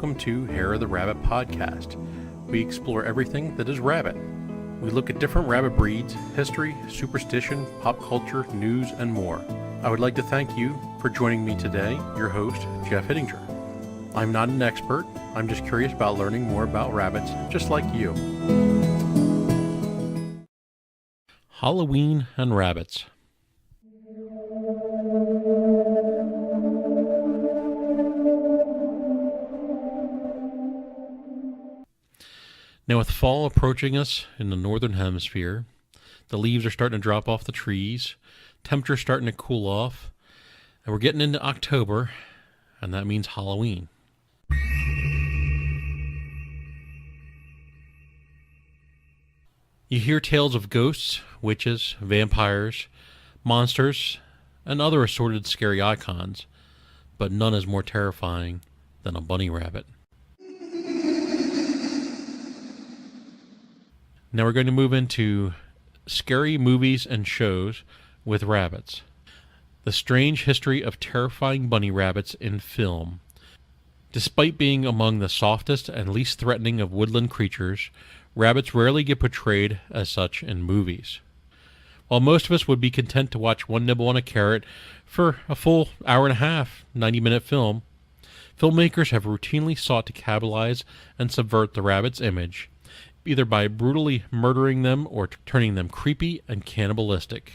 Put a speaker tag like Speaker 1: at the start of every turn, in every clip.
Speaker 1: welcome to Hare the Rabbit podcast. We explore everything that is rabbit. We look at different rabbit breeds, history, superstition, pop culture, news, and more. I would like to thank you for joining me today, your host, Jeff Hittinger. I'm not an expert, I'm just curious about learning more about rabbits, just like you. Halloween and rabbits. Now with fall approaching us in the northern hemisphere, the leaves are starting to drop off the trees, temperature's starting to cool off, and we're getting into October, and that means Halloween. You hear tales of ghosts, witches, vampires, monsters, and other assorted scary icons, but none is more terrifying than a bunny rabbit. Now we're going to move into scary movies and shows with rabbits. The strange history of terrifying bunny rabbits in film. Despite being among the softest and least threatening of woodland creatures, rabbits rarely get portrayed as such in movies. While most of us would be content to watch one nibble on a carrot for a full hour and a half, 90-minute film, filmmakers have routinely sought to capitalize and subvert the rabbit's image, either by brutally murdering them or turning them creepy and cannibalistic.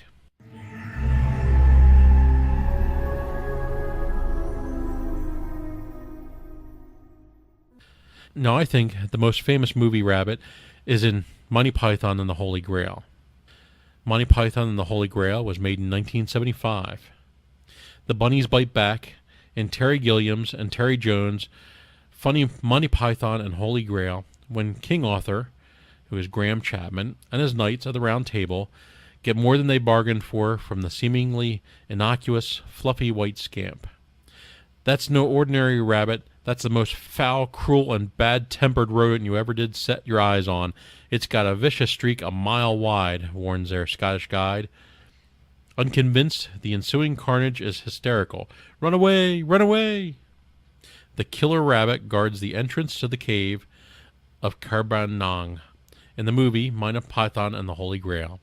Speaker 1: Now I think the most famous movie rabbit is in Monty Python and the Holy Grail. Monty Python and the Holy Grail was made in 1975. The Bunnies Bite Back in Terry Gilliam's and Terry Jones' funny Monty Python and Holy Grail, when King Arthur, who is Graham Chapman, and his knights at the Round Table get more than they bargained for from the seemingly innocuous, fluffy white scamp. That's no ordinary rabbit. That's the most foul, cruel, and bad-tempered rodent you ever did set your eyes on. It's got a vicious streak a mile wide, warns their Scottish guide. Unconvinced, the ensuing carnage is hysterical. Run away! Run away! The killer rabbit guards the entrance to the cave of Carbanang in the movie Monty Python and the Holy Grail.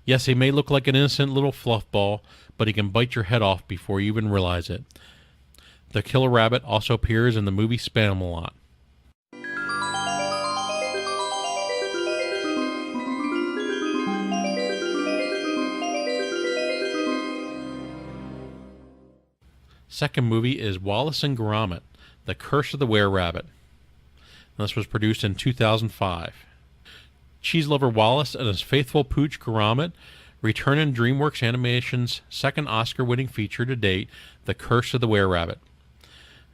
Speaker 1: Yes, he may look like an innocent little fluff ball, but he can bite your head off before you even realize it. The killer rabbit also appears in the movie Spamalot. Second movie is Wallace and Gromit, The Curse of the Were-Rabbit. This was produced in 2005. Cheese lover Wallace and his faithful pooch Gromit return in DreamWorks Animation's second Oscar-winning feature to date, The Curse of the Were-Rabbit.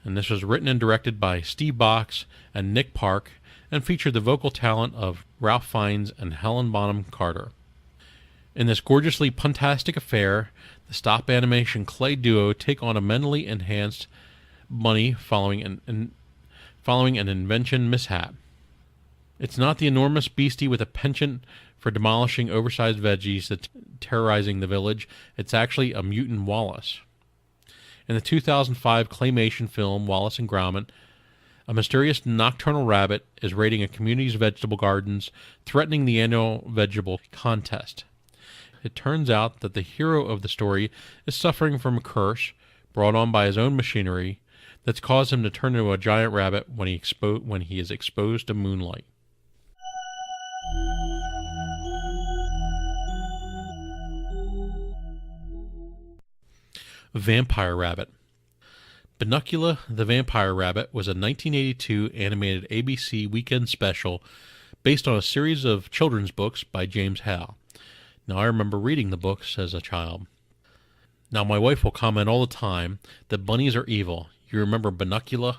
Speaker 1: And this was written and directed by Steve Box and Nick Park and featured the vocal talent of Ralph Fiennes and Helen Bonham Carter. In this gorgeously puntastic affair, the stop animation clay duo take on a mentally enhanced bunny following an invention mishap. It's not the enormous beastie with a penchant for demolishing oversized veggies that's terrorizing the village. It's actually a mutant Wallace. In the 2005 claymation film Wallace and Gromit, a mysterious nocturnal rabbit is raiding a community's vegetable gardens, threatening the annual vegetable contest. It turns out that the hero of the story is suffering from a curse brought on by his own machinery that's caused him to turn into a giant rabbit when he is exposed to moonlight. Vampire Rabbit. Bunnicula the Vampire Rabbit was a 1982 animated ABC weekend special based on a series of children's books by James Hale. Now, I remember reading the books as a child. Now, my wife will comment all the time that bunnies are evil. You remember Bunnicula?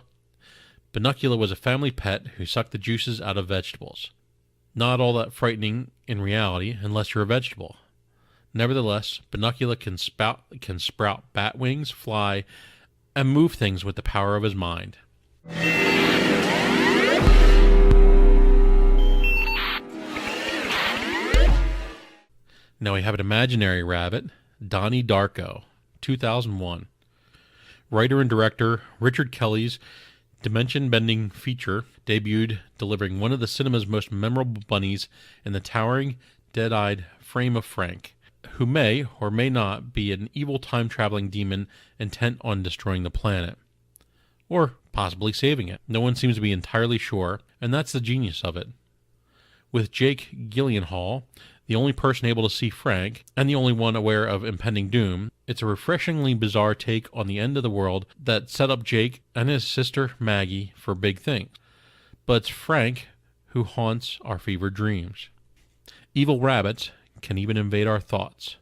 Speaker 1: Bunnicula was a family pet who sucked the juices out of vegetables. Not all that frightening in reality unless you're a vegetable. Nevertheless, Bunnicula can sprout bat wings, fly, and move things with the power of his mind. Now we have an imaginary rabbit, Donnie Darko, 2001. Writer and director Richard Kelly's dimension-bending feature debuted, delivering one of the cinema's most memorable bunnies in the towering, dead-eyed frame of Frank, who may or may not be an evil time-traveling demon intent on destroying the planet. Or possibly saving it. No one seems to be entirely sure, and that's the genius of it. With Jake Gyllenhaal, the only person able to see Frank, and the only one aware of impending doom, it's a refreshingly bizarre take on the end of the world that set up Jake and his sister Maggie for big things. But it's Frank who haunts our fevered dreams. Evil rabbits can even invade our thoughts.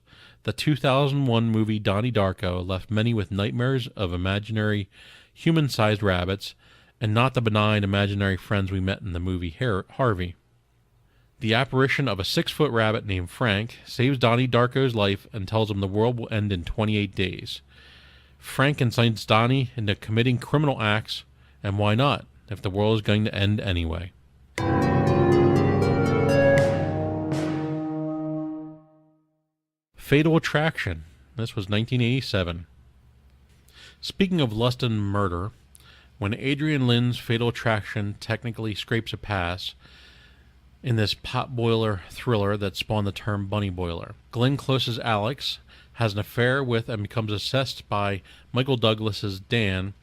Speaker 1: The 2001 movie Donnie Darko left many with nightmares of imaginary human-sized rabbits, and not the benign imaginary friends we met in the movie Harvie. The apparition of a 6-foot rabbit named Frank saves Donnie Darko's life and tells him the world will end in 28 days. Frank incites Donnie into committing criminal acts, and why not, if the world is going to end anyway? Fatal Attraction. This was 1987. Speaking of lust and murder, when Adrian Lynn's Fatal Attraction technically scrapes a pass in this potboiler thriller that spawned the term bunny boiler, Glenn Close's Alex has an affair with and becomes obsessed by Michael Douglas's Dan,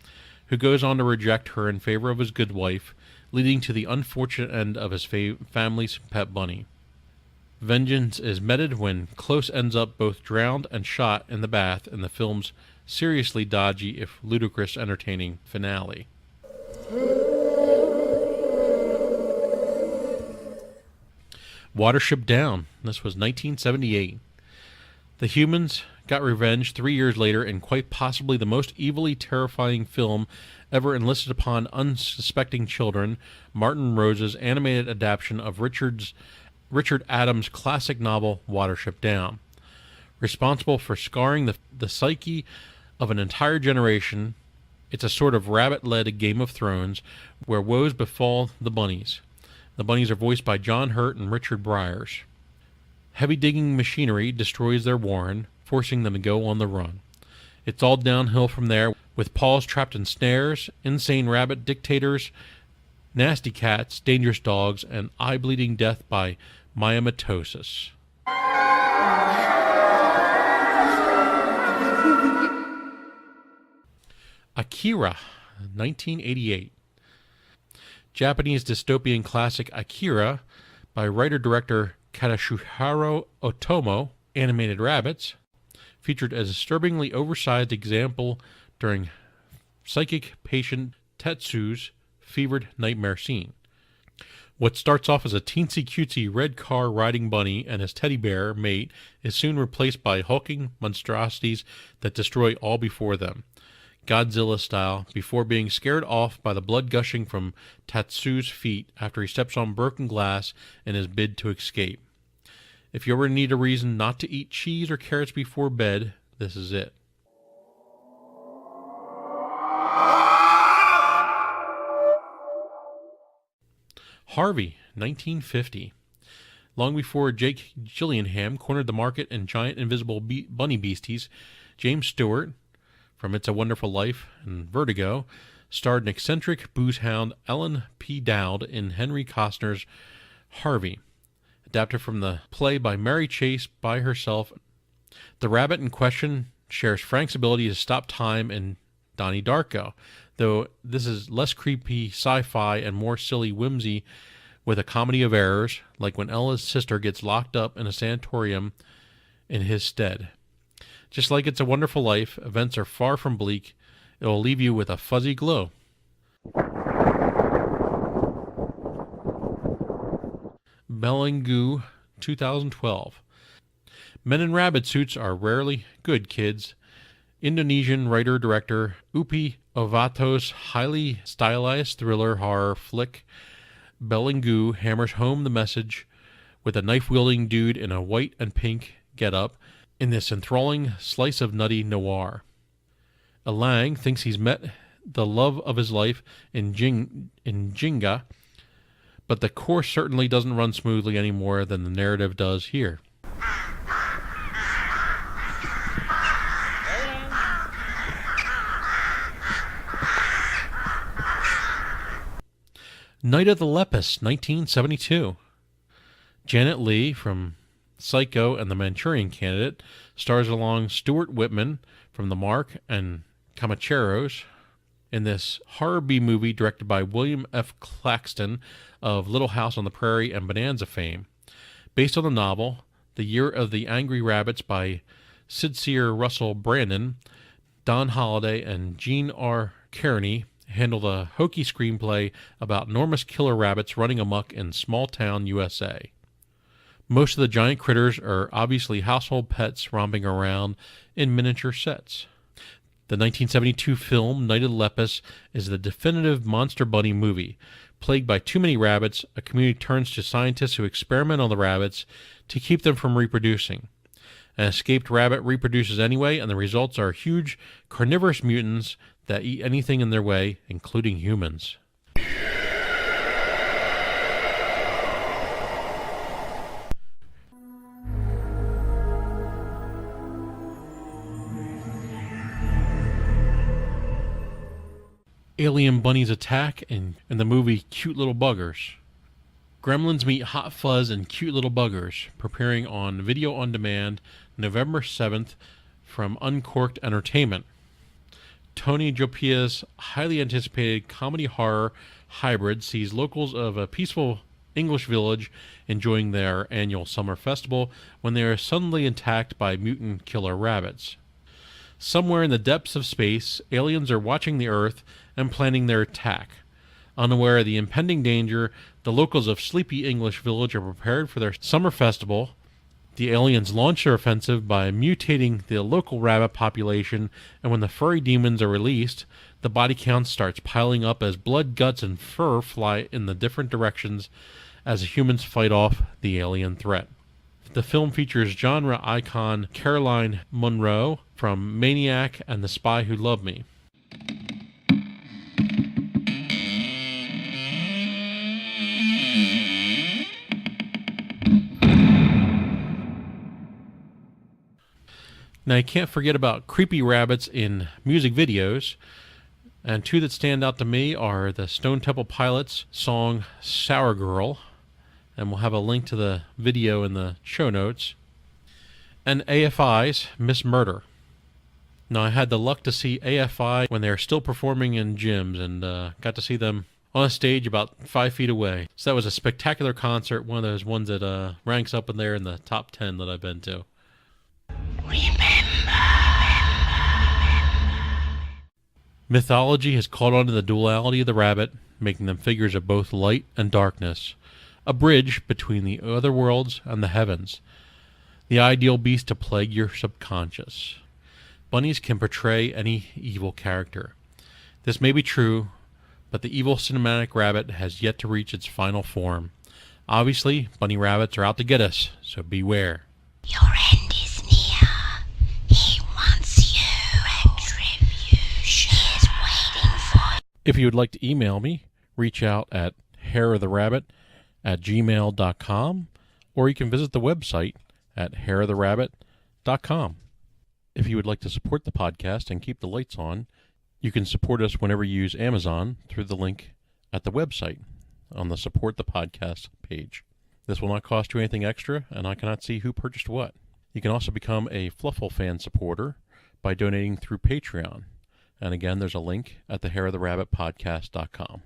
Speaker 1: who goes on to reject her in favor of his good wife, leading to the unfortunate end of his family's pet bunny. Vengeance is meted when Close ends up both drowned and shot in the bath in the film's seriously dodgy, if ludicrous, entertaining finale. Watership Down. This was 1978. The humans got revenge 3 years later in quite possibly the most evilly terrifying film ever enlisted upon unsuspecting children, Martin Rose's animated adaptation of Richard Adams' classic novel Watership Down. Responsible for scarring the psyche of an entire generation, it's a sort of rabbit-led Game of Thrones where woes befall the bunnies. The bunnies are voiced by John Hurt and Richard Briers. Heavy-digging machinery destroys their warren, forcing them to go on the run. It's all downhill from there, with paws trapped in snares, insane rabbit dictators, nasty cats, dangerous dogs, and eye-bleeding death by myomatosis. Akira, 1988. Japanese dystopian classic Akira by writer-director Katsuhiro Otomo, animated rabbits, featured a disturbingly oversized example during psychic patient Tetsu's fevered nightmare scene. What starts off as a teensy-cutesy red car riding bunny and his teddy bear mate is soon replaced by hulking monstrosities that destroy all before them, Godzilla style, before being scared off by the blood gushing from Tatsu's feet after he steps on broken glass in his bid to escape. If you ever need a reason not to eat cheese or carrots before bed, this is it. Harvie, 1950. Long before Jake Gyllenhaal cornered the market in giant invisible bunny beasties, James Stewart, from It's a Wonderful Life and Vertigo, starred an eccentric booze hound Ellen P. Dowd in Henry Costner's Harvie, adapted from the play by Mary Chase by herself. The rabbit in question shares Frank's ability to stop time in Donnie Darko, though this is less creepy sci-fi and more silly whimsy with a comedy of errors, like when Ella's sister gets locked up in a sanatorium in his stead. Just like It's a Wonderful Life, events are far from bleak. It will leave you with a fuzzy glow. Belenggu, 2012. Men in rabbit suits are rarely good, kids. Indonesian writer-director Upi Ovato's highly stylized thriller horror flick Belenggu hammers home the message with a knife-wielding dude in a white and pink getup in this enthralling slice of nutty noir. Elang thinks he's met the love of his life in Jenga, but the course certainly doesn't run smoothly any more than the narrative does here. Night of the Lepus, 1972. Janet Leigh from Psycho and The Manchurian Candidate stars along Stuart Whitman from The Mark and Camacheros in this horror B-movie directed by William F. Claxton of Little House on the Prairie and Bonanza fame. Based on the novel, The Year of the Angry Rabbits by Sidseer Russell Brandon, Don Holliday and Gene R. Kearney handled a hokey screenplay about enormous killer rabbits running amok in small-town USA. Most of the giant critters are obviously household pets romping around in miniature sets. The 1972 film Night of the Lepus is the definitive monster bunny movie. Plagued by too many rabbits, a community turns to scientists who experiment on the rabbits to keep them from reproducing. An escaped rabbit reproduces anyway, and the results are huge carnivorous mutants that eat anything in their way, including humans. Alien bunnies attack in the movie Cute Little Buggers. Gremlins meet Hot Fuzz and Cute Little Buggers, preparing on video on demand November 7th from Uncorked Entertainment. Tony Jopia's highly anticipated comedy horror hybrid sees locals of a peaceful English village enjoying their annual summer festival when they are suddenly attacked by mutant killer rabbits. Somewhere in the depths of space, aliens are watching the Earth and planning their attack. Unaware of the impending danger, the locals of Sleepy English Village are prepared for their summer festival. The aliens launch their offensive by mutating the local rabbit population, and when the furry demons are released, the body count starts piling up as blood, guts, and fur fly in the different directions as the humans fight off the alien threat. The film features genre icon Caroline Munro from Maniac and The Spy Who Loved Me. Now, you can't forget about creepy rabbits in music videos, and two that stand out to me are the Stone Temple Pilots song Sour Girl, and we'll have a link to the video in the show notes, and AFI's Miss Murder. Now, I had the luck to see AFI when they were still performing in gyms, and got to see them on a stage about 5 feet away. So that was a spectacular concert, one of those ones that ranks up in there in the top 10 that I've been to. Mythology has caught on to the duality of the rabbit, making them figures of both light and darkness, a bridge between the other worlds and the heavens, the ideal beast to plague your subconscious. Bunnies can portray any evil character. This may be true, but the evil cinematic rabbit has yet to reach its final form. Obviously, bunny rabbits are out to get us, so beware.
Speaker 2: Your end is near. He wants you. Retribution is waiting for you.
Speaker 1: If you would like to email me, reach out at hareoftherabbit@gmail.com, or you can visit the website at hareoftherabbit.com. If you would like to support the podcast and keep the lights on, you can support us whenever you use Amazon through the link at the website on the Support the Podcast page. This will not cost you anything extra, and I cannot see who purchased what. You can also become a Fluffle fan supporter by donating through Patreon. And again, there's a link at the hareoftherabbitpodcast.com.